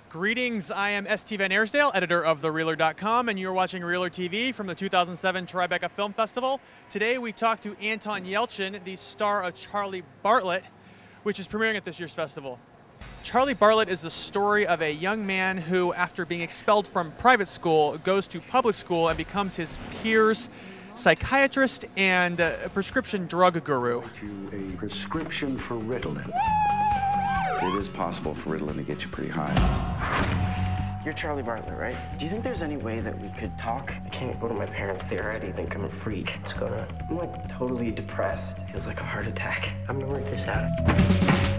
Greetings, I am St. Van Arsdale, editor of TheReeler.com, and you're watching Reeler TV from the 2007 Tribeca Film Festival. Today we talk to Anton Yelchin, the star of Charlie Bartlett, which is premiering at this year's festival. Charlie Bartlett is the story of a young man who, after being expelled from private school, goes to public school and becomes his peers' psychiatrist and prescription drug guru. A prescription for Ritalin. It is possible for Ritalin to get you pretty high. You're Charlie Bartlett, right? Do you think there's any way that we could talk? I can't go to my parents. They already think I'm a freak. What's going on? I'm like totally depressed. Feels like a heart attack. I'm gonna work this out.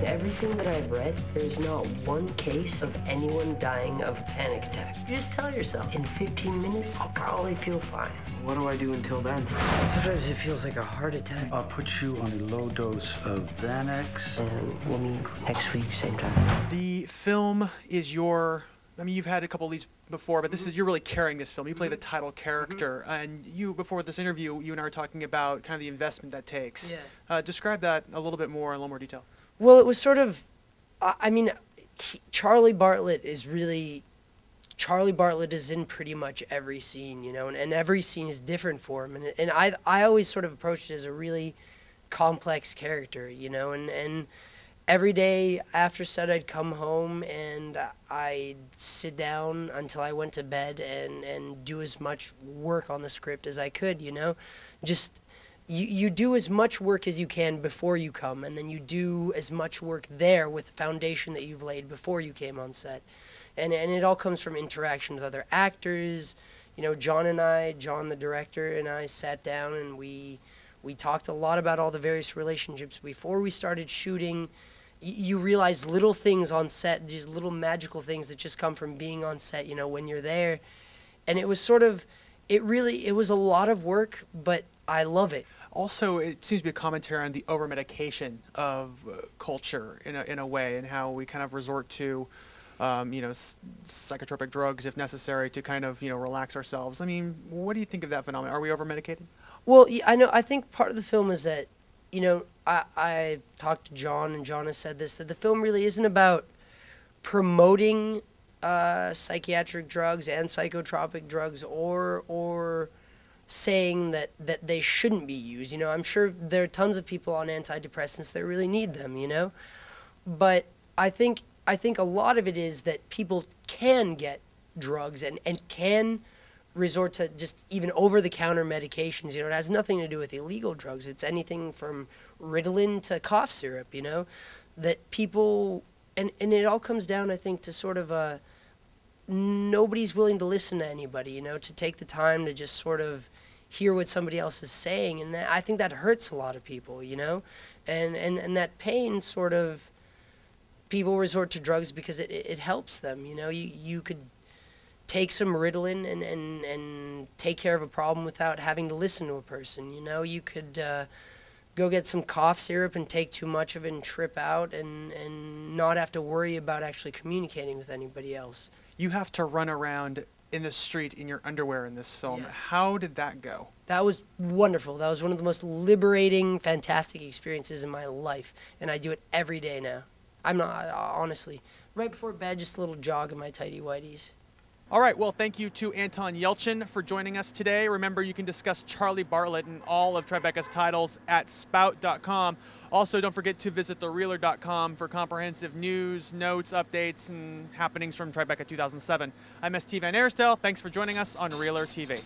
Everything that I've read, there's not one case of anyone dying of a panic attack. You just tell yourself, in 15 minutes, I'll probably feel fine. What do I do until then? Sometimes it feels like a heart attack. I'll put you on a low dose of Xanax. And we'll meet next week, same time. The film is your, I mean, you've had a couple of these before, but this is, you're really carrying this film. You play the title character, and you, before this interview, you and I were talking about kind of the investment that takes. Yeah. Describe that a little bit more, in a little more detail. Well, it was sort of, I mean, Charlie Bartlett is really, Charlie Bartlett is in pretty much every scene, you know, and every scene is different for him. And I always sort of approached it as a really complex character, you know, and every day after set I'd come home and I'd sit down until I went to bed and do as much work on the script as I could, you know, just... You do as much work as you can before you come, and then you do as much work there with the foundation that you've laid before you came on set. And it all comes from interaction with other actors. You know, John the director, and I sat down and we talked a lot about all the various relationships. Before we started shooting, you realize little things on set, these little magical things that just come from being on set, you know, when you're there. And it was sort of, it was a lot of work, but I love it. Also, it seems to be a commentary on the over-medication of culture in a way, and how we kind of resort to, you know, psychotropic drugs if necessary to kind of, you know, relax ourselves. I mean, what do you think of that phenomenon? Are we over-medicated? Well, I think part of the film is that, you know, I talked to John, and John has said this, that the film really isn't about promoting psychiatric drugs and psychotropic drugs or saying that they shouldn't be used. You know, I'm sure there are tons of people on antidepressants that really need them, you know, but I think a lot of it is that people can get drugs and can resort to just even over-the-counter medications. You know, it has nothing to do with illegal drugs. It's anything from Ritalin to cough syrup, you know, that people, and it all comes down, I think, to sort of nobody's willing to listen to anybody, you know, to take the time to just sort of hear what somebody else is saying, and I think that hurts a lot of people, you know, and that pain sort of, people resort to drugs because it helps them, you know. You could take some Ritalin and take care of a problem without having to listen to a person, you know. You could go get some cough syrup and take too much of it and trip out and not have to worry about actually communicating with anybody else. You have to run around in the street in your underwear in this film. Yes. How did that go? That was wonderful. That was one of the most liberating, fantastic experiences in my life, and I do it every day now. I'm not, honestly, right before bed, just a little jog in my tighty whities. All right, well, thank you to Anton Yelchin for joining us today. Remember, you can discuss Charlie Bartlett and all of Tribeca's titles at spout.com. Also, don't forget to visit TheReeler.com for comprehensive news, notes, updates, and happenings from Tribeca 2007. I'm St. Van Arsdale. Thanks for joining us on Reeler TV.